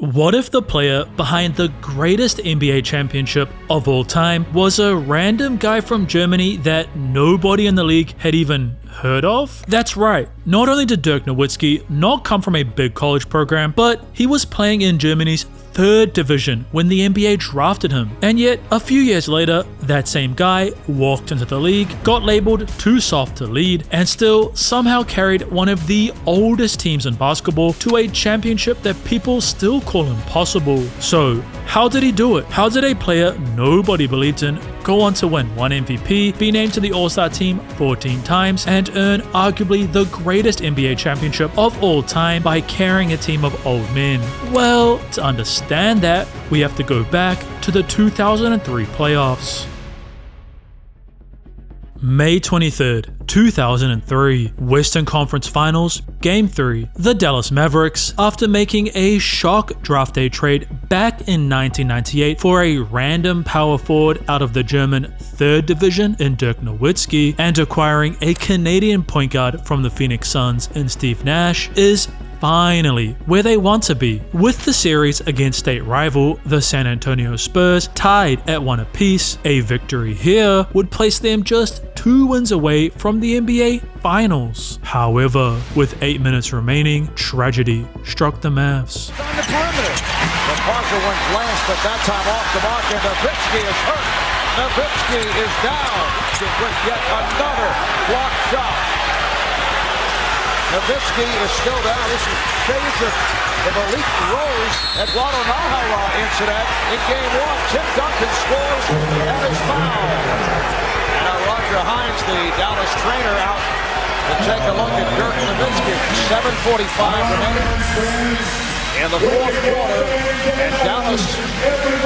What if the player behind the greatest NBA championship of all time was a random guy from Germany that nobody in the league had even heard of? That's right, not only did Dirk Nowitzki not come from a big college program, but he was playing in Germany's third division when the NBA drafted him. And yet, a few years later, that same guy walked into the league, got labeled too soft to lead, and still somehow carried one of the oldest teams in basketball to a championship that people still call impossible. So, how did he do it? How did a player nobody believed in go on to win one MVP, be named to the All-Star team 14 times, and earn arguably the greatest NBA championship of all time by carrying a team of old men? Well, to understand that, we have to go back to the 2003 playoffs. May 23rd, 2003, Western Conference Finals, Game 3. The Dallas Mavericks, after making a shock draft day trade back in 1998 for a random power forward out of the German 3rd division in Dirk Nowitzki, and acquiring a Canadian point guard from the Phoenix Suns in Steve Nash, is finally where they want to be. With the series against state rival, the San Antonio Spurs, tied at 1 apiece, a victory here would place them just 2 wins away from the NBA Finals. However, with 8 minutes remaining, tragedy struck the Mavs. On the perimeter, the Parker went last, but that time off the mark, and Nowitzki is hurt. Nowitzki is down with yet another block shot. Nowitzki is still down. This is shades of the Malik Rose Eduardo Nahara incident in Game 1. Tim Duncan scores and is fouled. And now Roger Hines, the Dallas trainer, out to take a look at Dirk Nowitzki. 7:45 remaining in the fourth quarter, and Dallas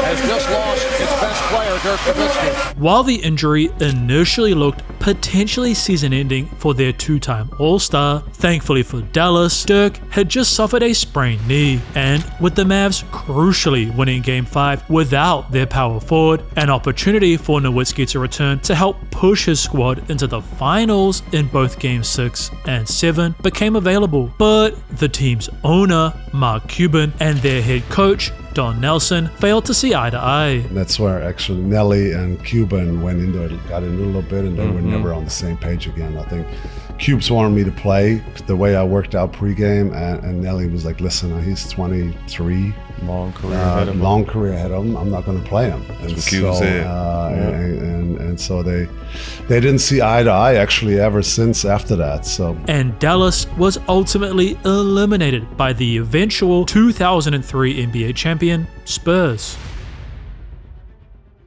has just lost its best player, Dirk Nowitzki. While the injury initially looked potentially season-ending for their 2-time All-Star, thankfully for Dallas, Dirk had just suffered a sprained knee, and with the Mavs crucially winning Game 5 without their power forward, an opportunity for Nowitzki to return to help push his squad into the finals in both Game 6 and 7 became available. But the team's owner, Mark Cuban, and their head coach, Don Nelson, failed to see eye to eye. That's where actually Nelly and Cuban went in there, got in a little bit, and they were never on the same page again. I think Cubes wanted me to play the way I worked out pregame, and Nelly was like, listen, he's 23. Long career ahead of him. Long career ahead of him. I'm not going to play him. That's what Cube said. And so they didn't see eye to eye actually ever since after that. So. And Dallas was ultimately eliminated by the eventual 2003 NBA champion Spurs.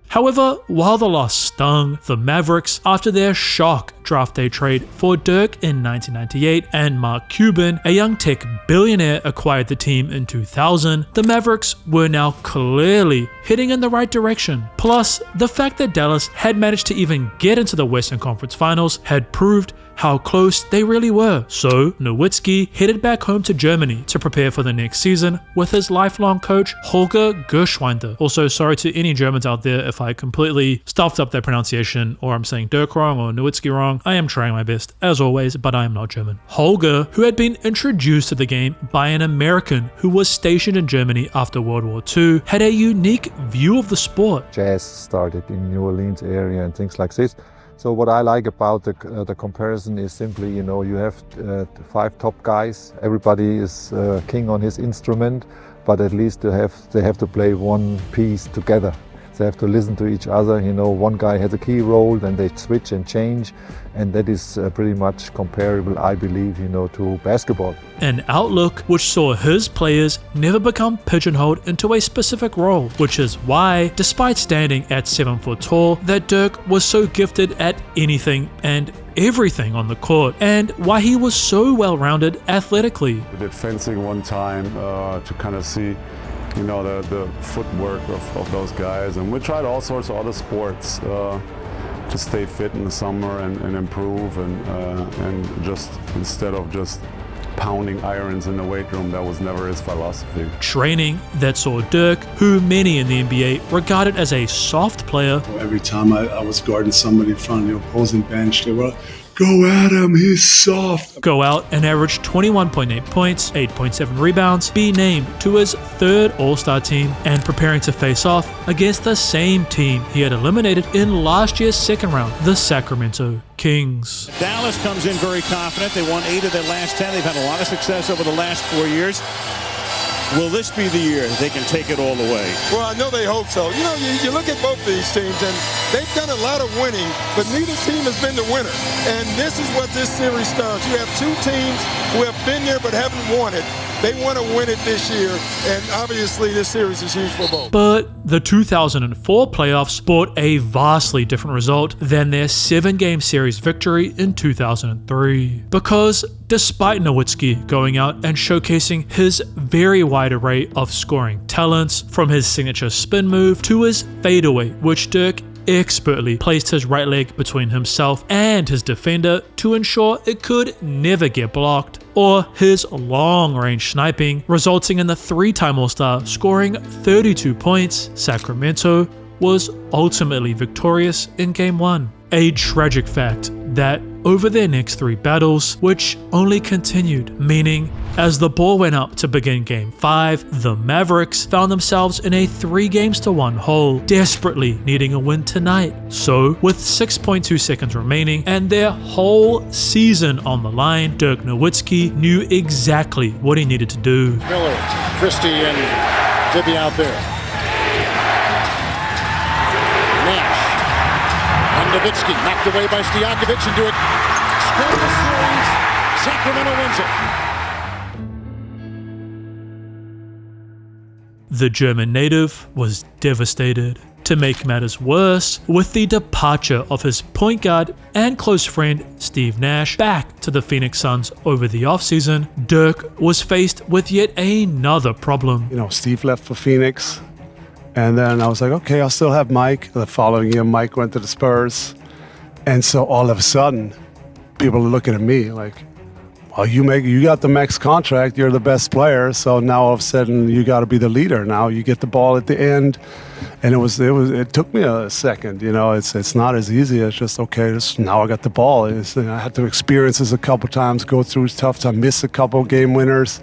However, while the loss stung, the Mavericks, after their shock draft day trade for Dirk in 1998 and Mark Cuban, a young tech billionaire, acquired the team in 2000, the Mavericks were now clearly heading in the right direction. Plus, the fact that Dallas had managed to even get into the Western Conference Finals had proved how close they really were. So, Nowitzki headed back home to Germany to prepare for the next season with his lifelong coach, Holger Gerschwinder. Also, sorry to any Germans out there if I completely stuffed up their pronunciation, or I'm saying Dirk wrong or Nowitzki wrong. I am trying my best, as always, but I am not German. Holger, who had been introduced to the game by an American who was stationed in Germany after World War II, had a unique view of the sport. Jazz started in New Orleans area and things like this. So what I like about the comparison is simply, you have 5 top guys. Everybody is king on his instrument, but at least they have to play one piece together. They have to listen to each other. One guy has a key role, then they switch and change, and that is pretty much comparable, I believe, to basketball. An outlook which saw his players never become pigeonholed into a specific role, which is why, despite standing at 7 foot tall, that Dirk was so gifted at anything and everything on the court, and why he was so well-rounded athletically. We did fencing one time to kind of see the footwork of those guys, and we tried all sorts of other sports to stay fit in the summer and improve, and just instead of just pounding irons in the weight room, that was never his philosophy. Training that saw Dirk, who many in the NBA regarded as a soft player. Every time I was guarding somebody in front of the opposing bench, they were Go at him, he's soft. Go out and average 21.8 points, 8.7 rebounds, be named to his third All-Star team, and preparing to face off against the same team he had eliminated in last year's second round, the Sacramento Kings. Dallas comes in very confident. They won 8 of their last 10. They've had a lot of success over the last 4 years. Will this be the year they can take it all the way? Well, I know they hope so. You know, you look at both these teams, and they've done a lot of winning, but neither team has been the winner. And this is what this series starts. You have two teams who have been there but haven't won it. They want to win it this year, and obviously this series is huge for both. But the 2004 playoffs brought a vastly different result than their 7-game series victory in 2003. Because despite Nowitzki going out and showcasing his very wide array of scoring talents, from his signature spin move to his fadeaway, which Dirk expertly placed his right leg between himself and his defender to ensure it could never get blocked, or his long-range sniping, resulting in the 3-time All-Star scoring 32 points, Sacramento was ultimately victorious in Game 1. A tragic fact that over their next 3 battles, which only continued, meaning as the ball went up to begin Game 5, the Mavericks found themselves in a 3-1 hole, desperately needing a win tonight. So, with 6.2 seconds remaining and their whole season on the line, Dirk Nowitzki knew exactly what he needed to do. Miller, Christie, and Gibby out there. Nowitzki knocked away by Stojakovic into it. Extend the series. Sacramento wins it. The German native was devastated. To make matters worse, with the departure of his point guard and close friend Steve Nash back to the Phoenix Suns over the offseason, Dirk was faced with yet another problem. You know, Steve left for Phoenix. And then I was like, okay, I'll still have Mike. The following year, Mike went to the Spurs. And so all of a sudden, people are looking at me like, well, you got the max contract. You're the best player. So now all of a sudden, you got to be the leader. Now you get the ball at the end. And it took me a second. You know, it's not as easy as just, okay, now I got the ball. I had to experience this a couple times, go through tough time, miss a couple game winners,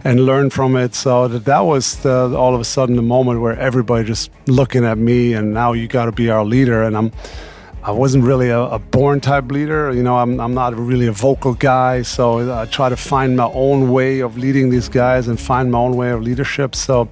and learn from it. So that was all of a sudden the moment where everybody just looking at me, and now you got to be our leader. And I wasn't really a born type leader. You know, I'm not really a vocal guy. So I try to find my own way of leading these guys and find my own way of leadership. So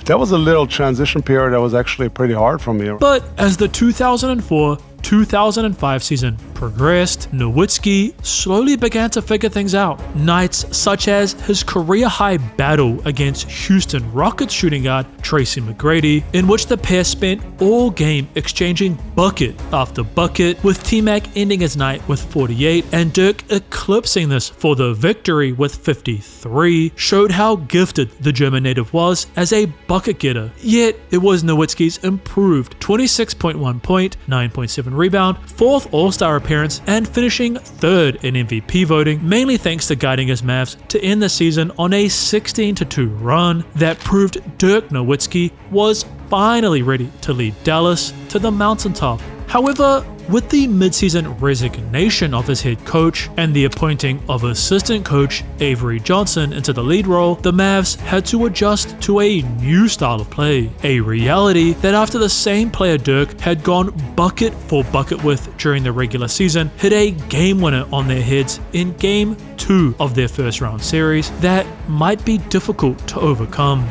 that was a little transition period that was actually pretty hard for me. But as the 2004-2005 season progressed, Nowitzki slowly began to figure things out. Nights such as his career-high battle against Houston Rockets shooting guard Tracy McGrady, in which the pair spent all game exchanging bucket after bucket, with T-Mac ending his night with 48 and Dirk eclipsing this for the victory with 53, showed how gifted the German native was as a bucket getter. Yet it was Nowitzki's improved 26.1 point, 9.7 rebound, 4th All-Star appearance, and finishing 3rd in MVP voting, mainly thanks to guiding his Mavs to end the season on a 16-2 run that proved Dirk Nowitzki was finally ready to lead Dallas to the mountaintop. However, with the midseason resignation of his head coach and the appointing of assistant coach Avery Johnson into the lead role, the Mavs had to adjust to a new style of play, a reality that after the same player Dirk had gone bucket for bucket with during the regular season, hit a game winner on their heads in Game 2 of their first round series that might be difficult to overcome.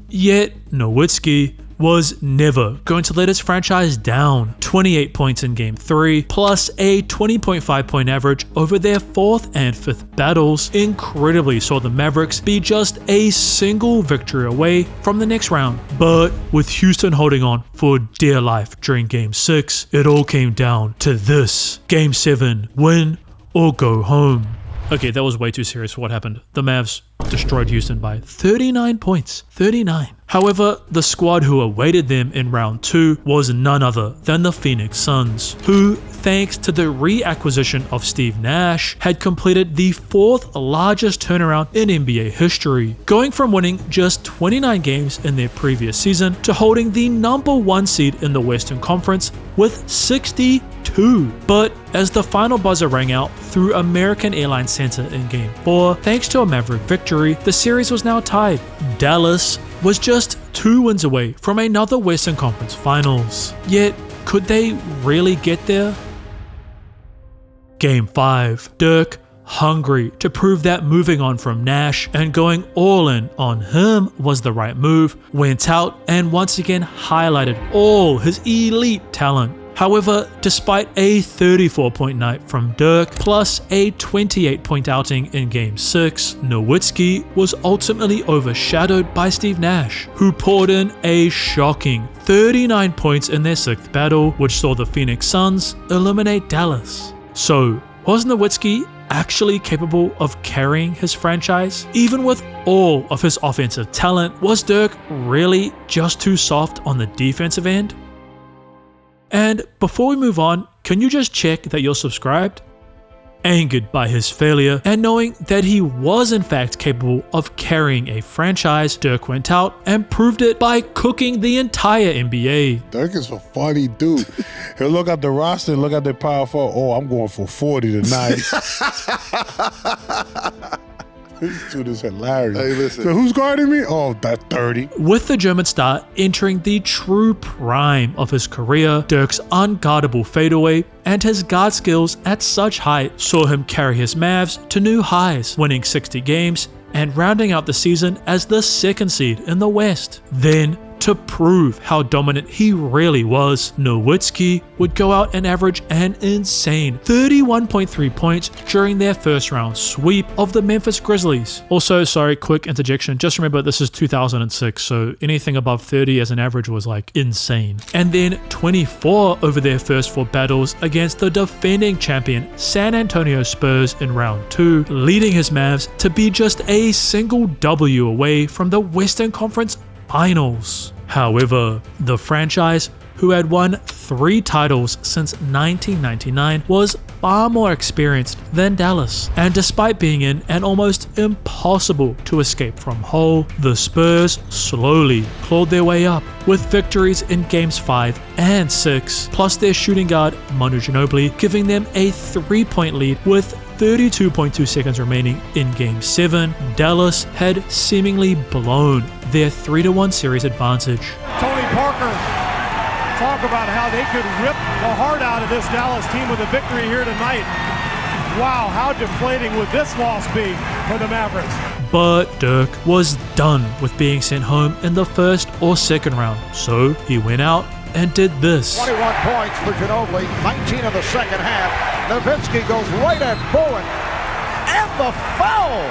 Yet Nowitzki was never going to let his franchise down. 28 points in Game 3, plus a 20.5 point average over their 4th and 5th battles, incredibly saw the Mavericks be just a single victory away from the next round. But with Houston holding on for dear life during Game 6, it all came down to this. Game 7, win or go home. Okay, that was way too serious for what happened. The Mavs destroyed Houston by 39 points. 39. However, the squad who awaited them in round 2 was none other than the Phoenix Suns, who, thanks to the reacquisition of Steve Nash, had completed the 4th largest turnaround in NBA history, going from winning just 29 games in their previous season to holding the number 1 seed in the Western Conference with 62 2. But as the final buzzer rang out through American Airlines Center in Game 4, thanks to a Maverick victory, the series was now tied. Dallas was just 2 wins away from another Western Conference Finals. Yet, could they really get there? Game 5. Dirk, hungry to prove that moving on from Nash and going all in on him was the right move, went out and once again highlighted all his elite talent. However, despite a 34-point night from Dirk plus a 28-point outing in Game 6, Nowitzki was ultimately overshadowed by Steve Nash, who poured in a shocking 39 points in their 6th battle, which saw the Phoenix Suns eliminate Dallas. So, was Nowitzki actually capable of carrying his franchise? Even with all of his offensive talent, was Dirk really just too soft on the defensive end? And before we move on, can you just check that you're subscribed? Angered by his failure and knowing that he was in fact capable of carrying a franchise, Dirk went out and proved it by cooking the entire NBA. Dirk is a funny dude. He'll look at the roster and look at their power forward. Oh, I'm going for 40 tonight. This dude is hilarious. Hey, listen. So who's guarding me? Oh, that 30. With the German star entering the true prime of his career, Dirk's unguardable fadeaway and his guard skills at such height saw him carry his Mavs to new highs, winning 60 games and rounding out the season as the 2nd seed in the West. Then, to prove how dominant he really was, Nowitzki would go out and average an insane 31.3 points during their first round sweep of the Memphis Grizzlies. Also, sorry, quick interjection, just remember this is 2006, so anything above 30 as an average was like insane. And then 24 over their first 4 battles against the defending champion San Antonio Spurs in round 2, leading his Mavs to be just a single W away from the Western Conference Finals. However, the franchise, who had won 3 titles since 1999, was far more experienced than Dallas. And despite being in an almost impossible to escape from hole, the Spurs slowly clawed their way up, with victories in Games 5 and 6, plus their shooting guard Manu Ginobili giving them a 3-point lead with 32.2 seconds remaining in Game 7. Dallas had seemingly blown their 3-1 series advantage. Tony Parker, talk about how they could rip the heart out of this Dallas team with a victory here tonight. Wow, how deflating would this loss be for the Mavericks? But Dirk was done with being sent home in the 1st or 2nd round, so he went out and did this. 21 points for Ginobili, 19 in the 2nd half. Nowitzki goes right at Bowen, and the foul!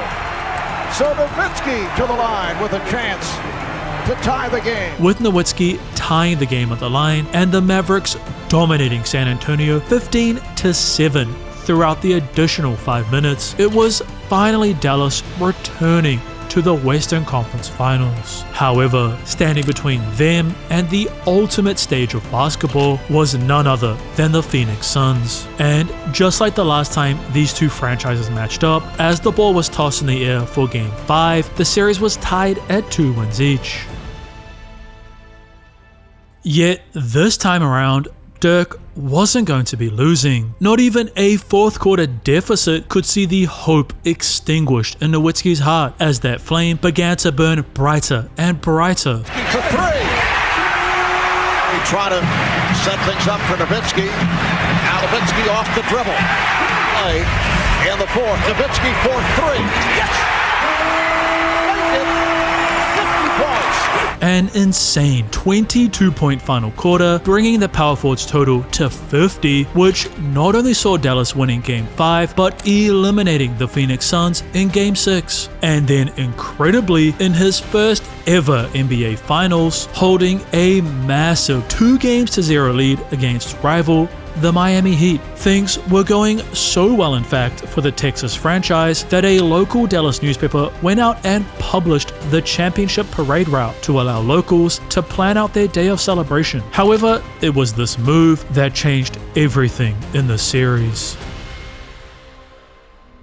So Nowitzki to the line with a chance to tie the game. With Nowitzki tying the game at the line and the Mavericks dominating San Antonio 15-7 throughout the additional 5 minutes, it was finally Dallas returning to the Western Conference Finals. However, standing between them and the ultimate stage of basketball was none other than the Phoenix Suns. And just like the last time these two franchises matched up, as the ball was tossed in the air for Game 5, the series was tied at 2 wins each. Yet this time around, Dirk wasn't going to be losing. Not even a 4th quarter deficit could see the hope extinguished in Nowitzki's heart as that flame began to burn brighter and brighter. For 3. He tried to set things up for Nowitzki. Now Nowitzki off the dribble. Play in the 4th. Nowitzki for 3. Yes! Make it 50 points. An insane 22-point final quarter, bringing the power forward's total to 50, which not only saw Dallas winning Game 5, but eliminating the Phoenix Suns in Game 6. And then incredibly, in his first ever NBA Finals, holding a massive 2-0 lead against rival the Miami Heat. Things were going so well, in fact, for the Texas franchise that a local Dallas newspaper went out and published the championship parade route to allow locals to plan out their day of celebration. However, it was this move that changed everything in the series.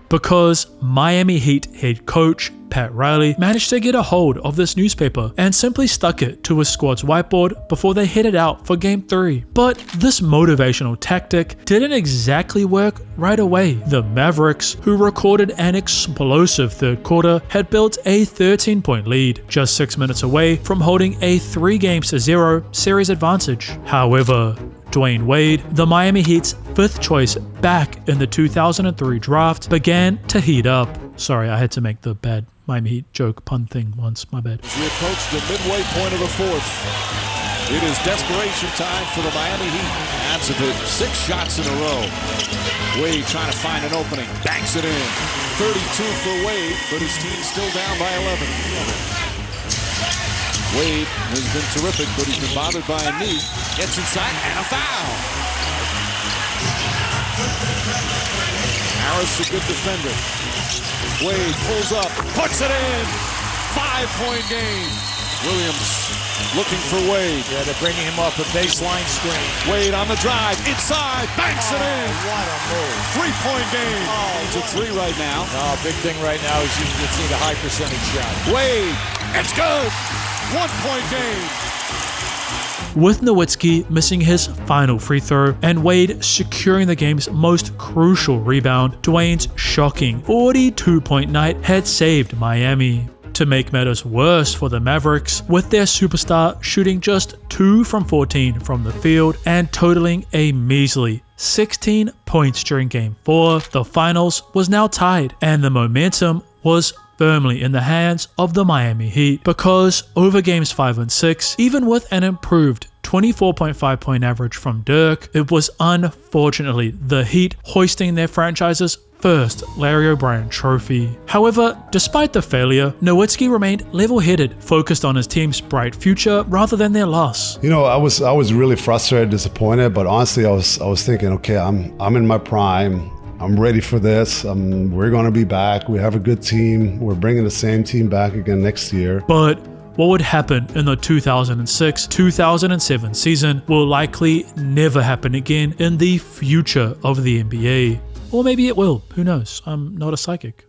Because Miami Heat head coach Pat Riley managed to get a hold of this newspaper and simply stuck it to his squad's whiteboard before they headed out for Game 3. But this motivational tactic didn't exactly work right away. The Mavericks, who recorded an explosive third quarter, had built a 13-point lead, just 6 minutes away from holding a 3-0 series advantage. However, Dwyane Wade, the Miami Heat's 5th choice back in the 2003 draft, began to heat up. Sorry, I had to make the bad Miami Heat joke pun thing once, my bad. As we approach the midway point of the 4th, it is desperation time for the Miami Heat. Adds it to 6 shots in a row. Wade trying to find an opening, banks it in. 32 for Wade, but his team's still down by 11. Wade has been terrific, but he's been bothered by a knee. Gets inside and a foul. Harris, a good defender. Wade pulls up, puts it in. 5-point game. Williams looking for Wade. Yeah, they're bringing him off a baseline screen. Wade on the drive, inside, banks it in. What a move. 3-point game. It's a 3 right now. No, big thing right now is you can see the high percentage shot. Wade, it's good. 1-point game. With Nowitzki missing his final free throw and Wade securing the game's most crucial rebound, Dwyane's shocking 42-point night had saved Miami. To make matters worse for the Mavericks, with their superstar shooting just 2 from 14 from the field and totaling a measly 16 points during Game 4, the finals was now tied and the momentum was firmly in the hands of the Miami Heat, because over Games 5 and 6, even with an improved 24.5 point average from Dirk, it was unfortunately the Heat hoisting their franchise's first Larry O'Brien trophy. However, despite the failure, Nowitzki remained level-headed, focused on his team's bright future rather than their loss. You know, I was really frustrated, disappointed, but honestly, I was thinking, okay, I'm in my prime. I'm ready for this. We're going to be back. We have a good team. We're bringing the same team back again next year. But what would happen in the 2006-2007 season will likely never happen again in the future of the NBA. Or maybe it will. Who knows? I'm not a psychic.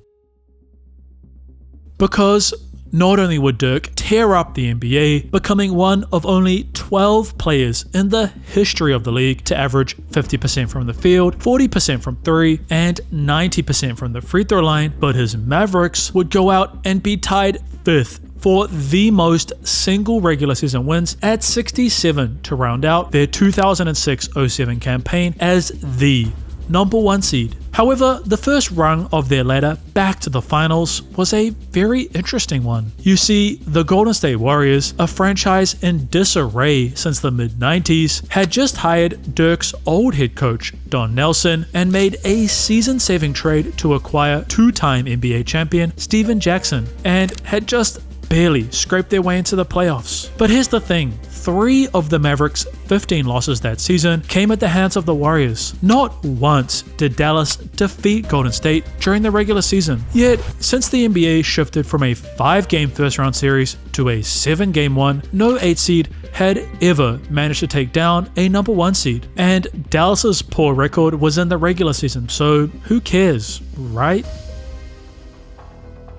Because not only would Dirk tear up the NBA, becoming one of only 12 players in the history of the league to average 50% from the field, 40% from 3, and 90% from the free throw line, but his Mavericks would go out and be tied 5th for the most single regular season wins at 67 to round out their 2006-07 campaign as the #1 seed. However, the first rung of their ladder back to the finals was a very interesting one. You see, the Golden State Warriors, a franchise in disarray since the mid-90s, had just hired Dirk's old head coach, Don Nelson, and made a season-saving trade to acquire 2-time NBA champion Steven Jackson, and had just barely scraped their way into the playoffs. But here's the thing. 3 of the Mavericks' 15 losses that season came at the hands of the Warriors. Not once did Dallas defeat Golden State during the regular season. Yet, since the NBA shifted from a 5-game first-round series to a 7-game one, no 8 seed had ever managed to take down a #1 seed. And Dallas's poor record was in the regular season, so who cares, right?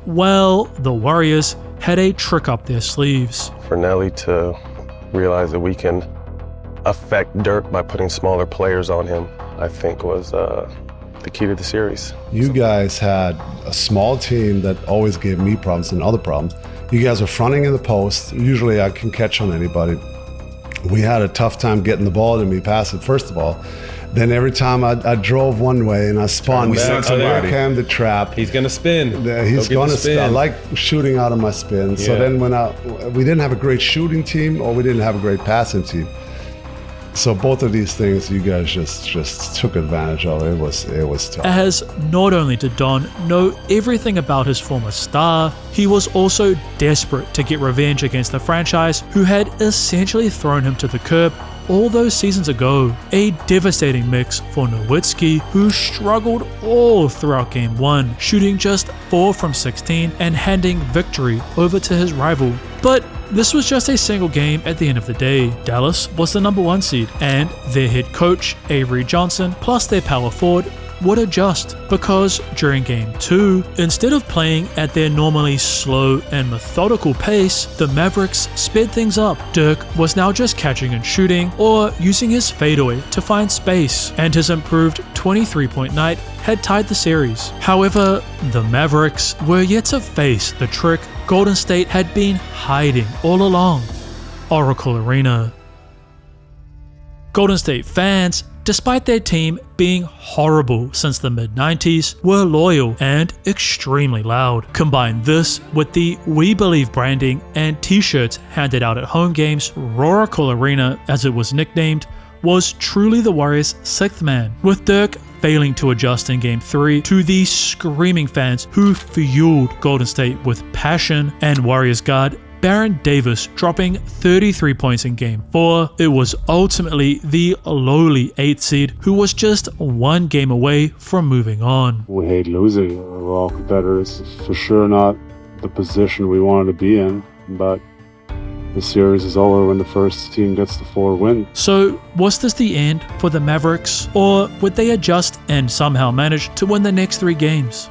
Well, the Warriors had a trick up their sleeves. For Nelly to realize that we can affect Dirk by putting smaller players on him, I think was the key to the series. You guys had a small team that always gave me problems and other problems. You guys were fronting in the post. Usually I can catch on anybody. We had a tough time getting the ball to me, pass it first of all. Then every time I drove one way and I spun back, there came the trap. He's gonna spin. He's gonna spin. I like shooting out of my spin. Yeah. So then when we didn't have a great shooting team, or we didn't have a great passing team. So both of these things, you guys just took advantage of. It was tough. As not only did Don know everything about his former star, he was also desperate to get revenge against the franchise who had essentially thrown him to the curb all those seasons ago. A devastating mix for Nowitzki, who struggled all throughout Game 1, shooting just 4 from 16 and handing victory over to his rival. But this was just a single game at the end of the day. Dallas was the #1 seed, and their head coach, Avery Johnson, plus their power forward, would adjust, because during Game 2, instead of playing at their normally slow and methodical pace, the Mavericks sped things up. Dirk was now just catching and shooting, or using his fadeaway to find space, and his improved 23-point night had tied the series. However, the Mavericks were yet to face the trick Golden State had been hiding all along: Oracle Arena. Golden State fans, despite their team being horrible since the mid-90s, were loyal and extremely loud. Combine this with the We Believe branding and t-shirts handed out at home games, Oracle Arena, as it was nicknamed, was truly the Warriors' sixth man, with Dirk failing to adjust in Game 3 to the screaming fans who fueled Golden State with passion, and Warriors guard Baron Davis dropping 33 points in Game 4. It was ultimately the lowly 8th seed who was just one game away from moving on. We hate losing. We're all competitors. It's for sure not the position we wanted to be in, but the series is over when the first team gets the 4 win. So was this the end for the Mavericks, or would they adjust and somehow manage to win the next 3 games?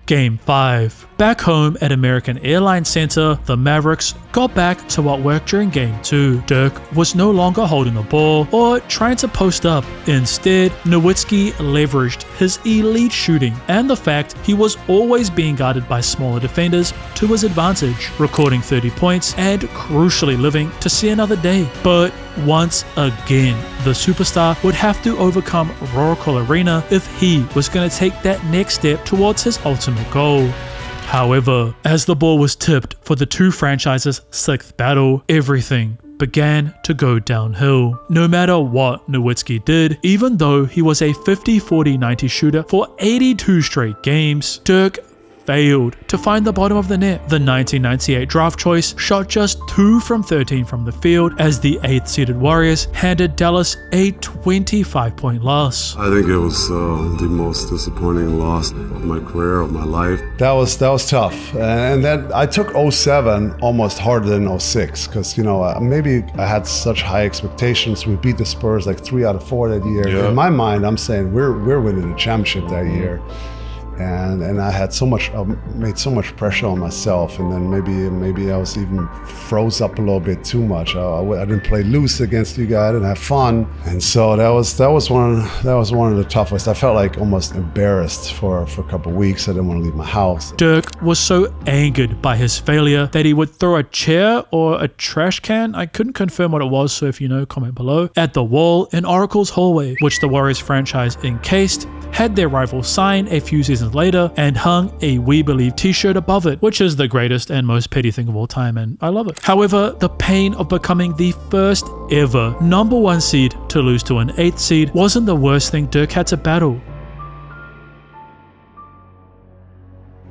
Game 5. Back home at American Airlines Center, the Mavericks got back to what worked during Game 2. Dirk was no longer holding the ball or trying to post up. Instead, Nowitzki leveraged his elite shooting and the fact he was always being guarded by smaller defenders to his advantage, recording 30 points and crucially living to see another day. But once again, the superstar would have to overcome Oracle Arena if he was going to take that next step towards his ultimate goal. However, as the ball was tipped for the two franchises' 6th battle, everything began to go downhill. No matter what Nowitzki did, even though he was a 50-40-90 shooter for 82 straight games, Dirk failed to find the bottom of the net. The 1998 draft choice shot just 2 from 13 from the field as the 8th seeded Warriors handed Dallas a 25-point loss. I think it was the most disappointing loss of my career, of my life. That was tough, and then I took 07 almost harder than 06 because maybe I had such high expectations. We beat the Spurs like 3 out of 4 that year. Yeah. In my mind, I'm saying we're winning the championship that year. And I had made so much pressure on myself, and then maybe I was even froze up a little bit too much. I didn't play loose against you guys. I didn't have fun, and so that was one of the toughest. I felt like almost embarrassed for a couple of weeks. I didn't want to leave my house. Dirk was so angered by his failure that he would throw a chair or a trash can, I couldn't confirm what it was, so if you know, comment below, at the wall in Oracle's hallway, which the Warriors franchise encased, had their rival sign a few seasons later, and hung a We Believe t-shirt above it, which is the greatest and most petty thing of all time, and I love it. However, the pain of becoming the first ever #1 seed to lose to an 8th seed wasn't the worst thing Dirk had to battle.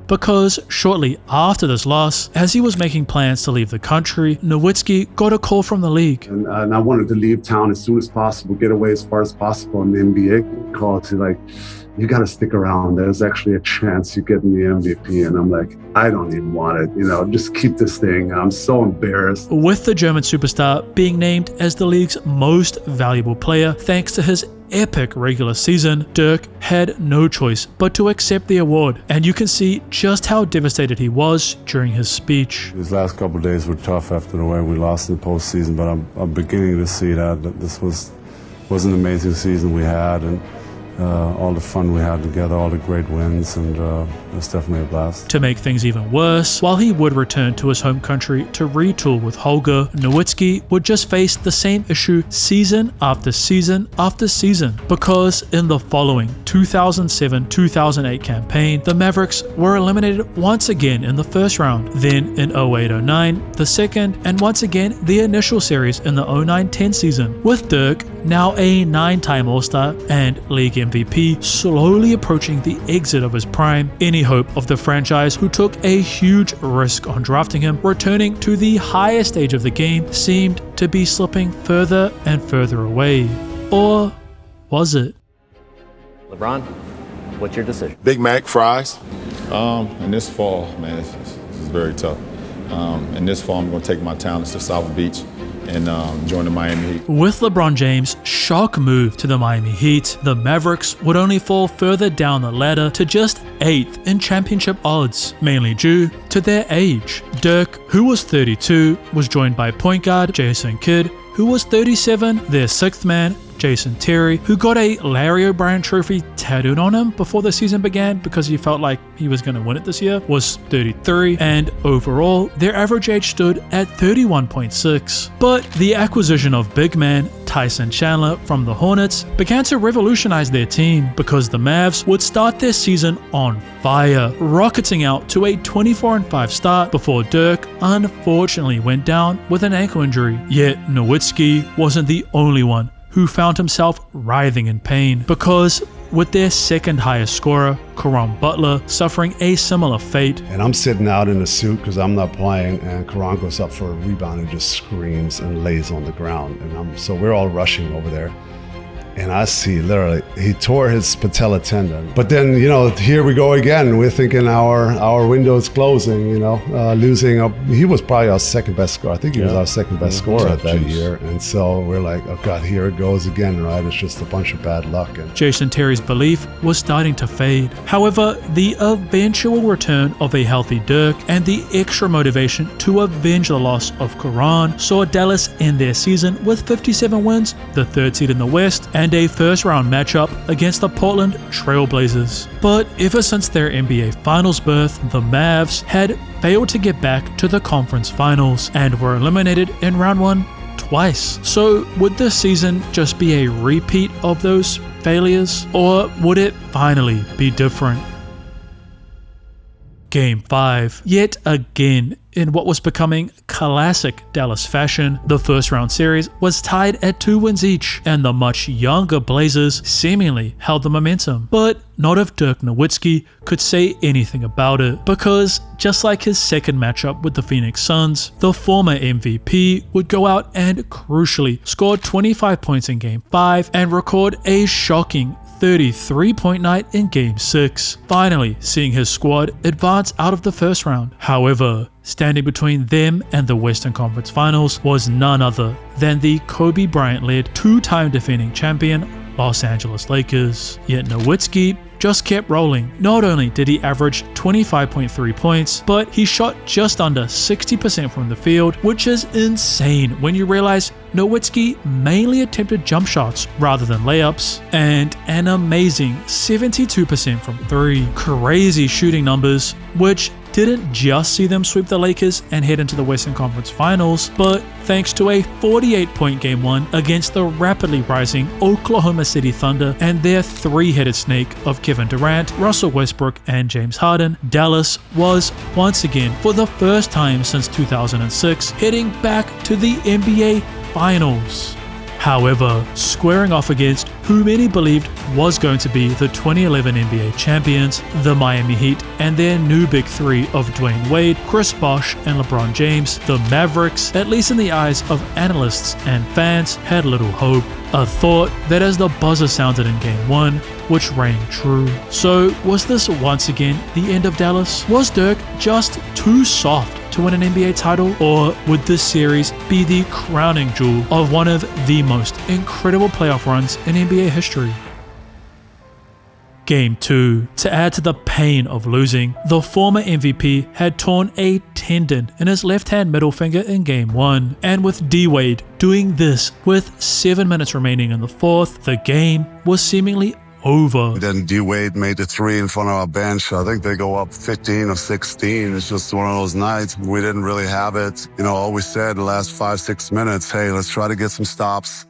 Because shortly after this loss, as he was making plans to leave the country, Nowitzki got a call from the league. And I wanted to leave town as soon as possible, get away as far as possible. And the NBA called to like, you got to stick around. There's actually a chance you get in the MVP. And I'm like, I don't even want it. Just keep this thing. I'm so embarrassed. With the German superstar being named as the league's most valuable player thanks to his epic regular season, Dirk had no choice but to accept the award, and you can see just how devastated he was during his speech. These last couple of days were tough after the way we lost in the postseason, but I'm beginning to see that this was an amazing season we had, and all the fun we had together, all the great wins, and it was definitely a blast. To make things even worse, while he would return to his home country to retool with Holger, Nowitzki would just face the same issue season after season after season, because in the following 2007-2008 campaign, the Mavericks were eliminated once again in the first round, then in 08-09, the second, and once again the initial series in the 09-10 season, with Dirk, now a 9-time All-Star and League MVP, slowly approaching the exit of his prime. Any hope of the franchise, who took a huge risk on drafting him, returning to the highest stage of the game, seemed to be slipping further and further away. Or was it? LeBron, what's your decision? Big Mac, fries. In this fall, man, this is very tough. And this fall, I'm going to take my talents to South Beach and join the Miami Heat. With LeBron James' shock move to the Miami Heat, the Mavericks would only fall further down the ladder to just 8th in championship odds, mainly due to their age. Dirk, who was 32, was joined by point guard Jason Kidd, who was 37, their 6th man, Jason Terry, who got a Larry O'Brien trophy tattooed on him before the season began because he felt like he was going to win it this year, was 33, and overall, their average age stood at 31.6. But the acquisition of big man Tyson Chandler from the Hornets began to revolutionize their team because the Mavs would start their season on fire, rocketing out to a 24-5 start before Dirk unfortunately went down with an ankle injury. Yet Nowitzki wasn't the only one who found himself writhing in pain because with their second highest scorer, Caron Butler, suffering a similar fate. And I'm sitting out in the suit because I'm not playing, and Caron goes up for a rebound and just screams and lays on the ground. And so we're all rushing over there. And I see literally, he tore his patella tendon. But then, here we go again. We're thinking our window is closing, losing up. He was probably our second best scorer. I think he was our second best scorer that year. And so we're like, oh God, here it goes again, right? It's just a bunch of bad luck. And Jason Terry's belief was starting to fade. However, the eventual return of a healthy Dirk and the extra motivation to avenge the loss of Caron saw Dallas end their season with 57 wins, the 3rd seed in the West, and a first-round matchup against the Portland Trail Blazers. But ever since their NBA Finals berth, the Mavs had failed to get back to the conference finals and were eliminated in round 1 twice. So would this season just be a repeat of those failures, or would it finally be different? Game 5. Yet again, in what was becoming classic Dallas fashion, the first round series was tied at 2 wins each, and the much younger Blazers seemingly held the momentum. But not if Dirk Nowitzki could say anything about it, because just like his second matchup with the Phoenix Suns, the former MVP would go out and crucially score 25 points in Game 5 and record a shocking 33-point night in Game 6, finally seeing his squad advance out of the first round. However, standing between them and the Western Conference Finals was none other than the Kobe Bryant-led 2-time defending champion Los Angeles Lakers. Yet Nowitzki just kept rolling. Not only did he average 25.3 points, but he shot just under 60% from the field, which is insane when you realize Nowitzki mainly attempted jump shots rather than layups, and an amazing 72% from 3. Crazy shooting numbers, which didn't just see them sweep the Lakers and head into the Western Conference Finals, but thanks to a 48-point Game 1 against the rapidly rising Oklahoma City Thunder and their 3-headed snake of Kevin Durant, Russell Westbrook, and James Harden, Dallas was once again, for the first time since 2006, heading back to the NBA Finals. However, squaring off against who many believed was going to be the 2011 NBA champions, the Miami Heat, and their new big three of Dwyane Wade, Chris Bosh, and LeBron James, the Mavericks, at least in the eyes of analysts and fans, had little hope. A thought that as the buzzer sounded in Game 1, which rang true. So was this once again the end of Dallas? Was Dirk just too soft to win an NBA title, or would this series be the crowning jewel of one of the most incredible playoff runs in NBA history? Game 2. To add to the pain of losing, the former MVP had torn a tendon in his left-hand middle finger in Game 1, and with D-Wade doing this with 7 minutes remaining in the fourth, the game was seemingly over. Then D-Wade made the 3 in front of our bench. I think they go up 15 or 16. It's just one of those nights. We didn't really have it. All we said the last 5-6 minutes, hey, let's try to get some stops.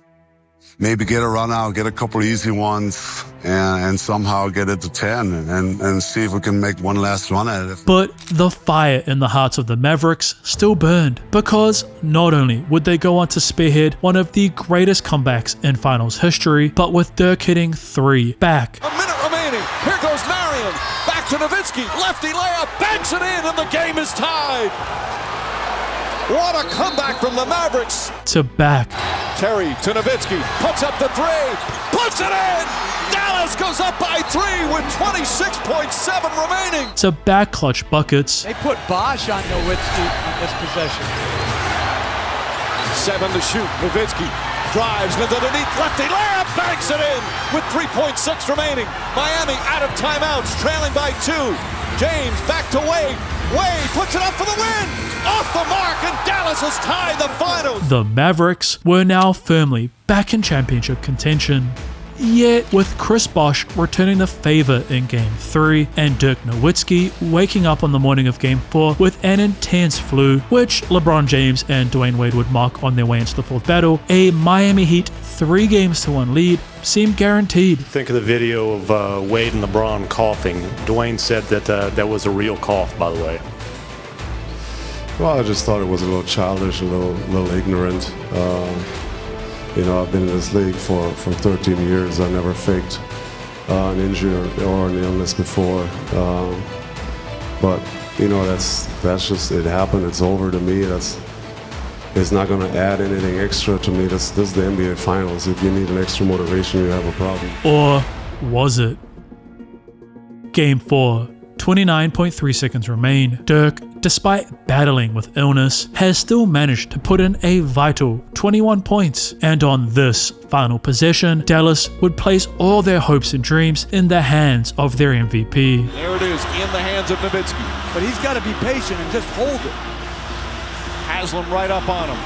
Maybe get a run out, get a couple easy ones, and somehow get it to 10 and see if we can make one last run at it. But the fire in the hearts of the Mavericks still burned, because not only would they go on to spearhead one of the greatest comebacks in finals history, but with Dirk hitting 3 back. A minute remaining. Here goes Marion. Back to Nowitzki. Lefty layup. Banks it in, and the game is tied. What a comeback from the Mavericks. To back. Terry to Nowitzki. Puts up the 3. Puts it in. Dallas goes up by 3 with 26.7 remaining. to back clutch buckets. They put Bosh on Nowitzki on this possession. 7 to shoot. Nowitzki drives underneath lefty layup, banks it in with 3.6 remaining. Miami out of timeouts, trailing by 2. James back to Wade. Wade puts it up for the win. Off the mark, and Dallas has tied the finals. The Mavericks were now firmly back in championship contention. Yet, with Chris Bosh returning the favor in Game 3 and Dirk Nowitzki waking up on the morning of Game 4 with an intense flu, which LeBron James and Dwyane Wade would mark on their way into the fourth battle, a Miami Heat 3-1 lead seemed guaranteed. Think of the video of Wade and LeBron coughing. Dwyane said that that was a real cough, by the way. Well, I just thought it was a little childish, a little ignorant. I've been in this league for 13 years. I never faked an injury or an illness before. But that's just, it happened. It's over to me. It's not going to add anything extra to me. This is the NBA Finals. If you need an extra motivation, you have a problem. Or was it? Game 4. 29.3 seconds remain. Dirk, despite battling with illness, has still managed to put in a vital 21 points. And on this final possession, Dallas would place all their hopes and dreams in the hands of their MVP. There it is, in the hands of Nowitzki. But he's got to be patient and just hold it. Haslam right up on him.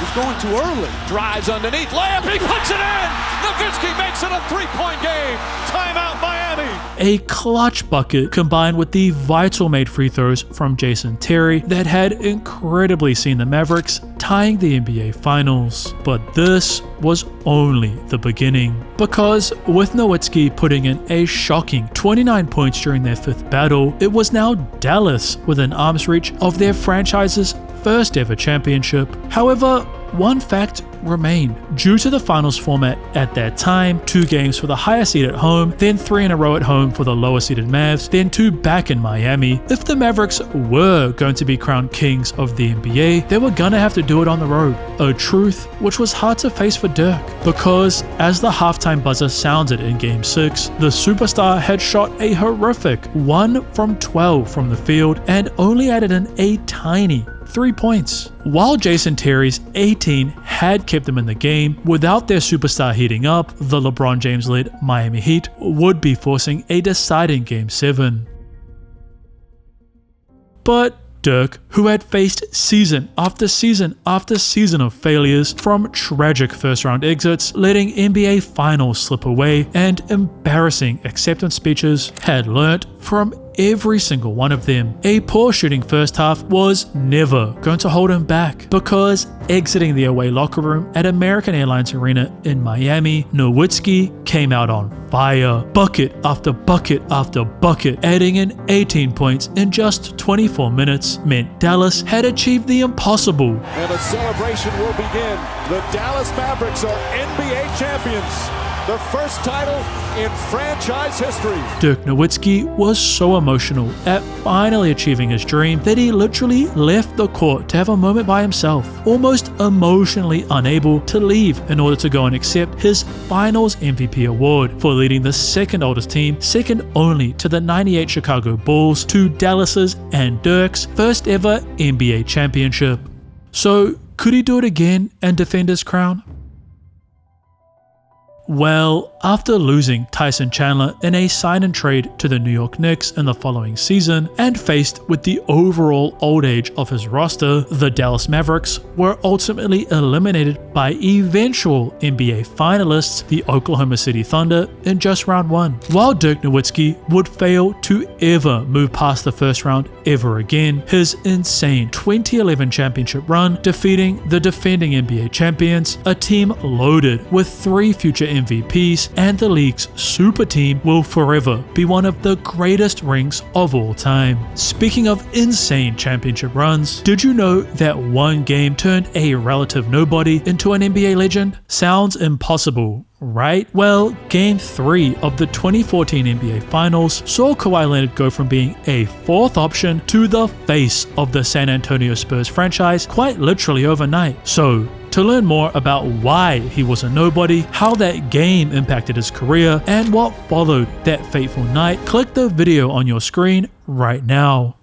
He's going too early. Drives underneath, layup, he puts it in! Nowitzki makes it a 3-point game. Timeout, Miami. A clutch bucket combined with the vital made free throws from Jason Terry that had incredibly seen the Mavericks tying the NBA Finals. But this was only the beginning, because with Nowitzki putting in a shocking 29 points during their fifth battle, it was now Dallas within arm's reach of their franchise's first ever championship. However, one fact remained. Due to the finals format at that time, 2 games for the higher seed at home, then 3 in a row at home for the lower seeded Mavs, then 2 back in Miami. If the Mavericks were going to be crowned kings of the NBA, they were gonna have to do it on the road. A truth which was hard to face for Dirk, because as the halftime buzzer sounded in Game 6, the superstar had shot a horrific 1 from 12 from the field and only added in a tiny 3 points. While Jason Terry's 18 had kept them in the game, without their superstar heating up, the LeBron James-led Miami Heat would be forcing a deciding Game 7. But Dirk, who had faced season after season after season of failures, from tragic first-round exits, letting NBA Finals slip away, and embarrassing acceptance speeches, had learnt from every single one of them. A poor shooting first half was never going to hold him back, because exiting the away locker room at American Airlines Arena in Miami, Nowitzki came out on fire. Bucket after bucket after bucket, adding in 18 points in just 24 minutes, meant Dallas had achieved the impossible. And a celebration will begin. The Dallas Mavericks are NBA champions. The first title in franchise history. Dirk Nowitzki was so emotional at finally achieving his dream that he literally left the court to have a moment by himself, almost emotionally unable to leave in order to go and accept his Finals MVP award for leading the second oldest team, second only to the '98 Chicago Bulls, to Dallas's and Dirk's first ever NBA championship. So, could he do it again and defend his crown? Well, after losing Tyson Chandler in a sign and trade to the New York Knicks in the following season, and faced with the overall old age of his roster, the Dallas Mavericks were ultimately eliminated by eventual NBA finalists, the Oklahoma City Thunder, in just round 1. While Dirk Nowitzki would fail to ever move past the first round ever again, his insane 2011 championship run, defeating the defending NBA champions, a team loaded with 3 future MVPs, and the league's super team, will forever be one of the greatest rings of all time. Speaking of insane championship runs, did you know that one game turned a relative nobody into an NBA legend? Sounds impossible, right? Well, Game 3 of the 2014 NBA Finals saw Kawhi Leonard go from being a 4th option to the face of the San Antonio Spurs franchise quite literally overnight. So, to To learn more about why he was a nobody, how that game impacted his career, and what followed that fateful night, click the video on your screen right now.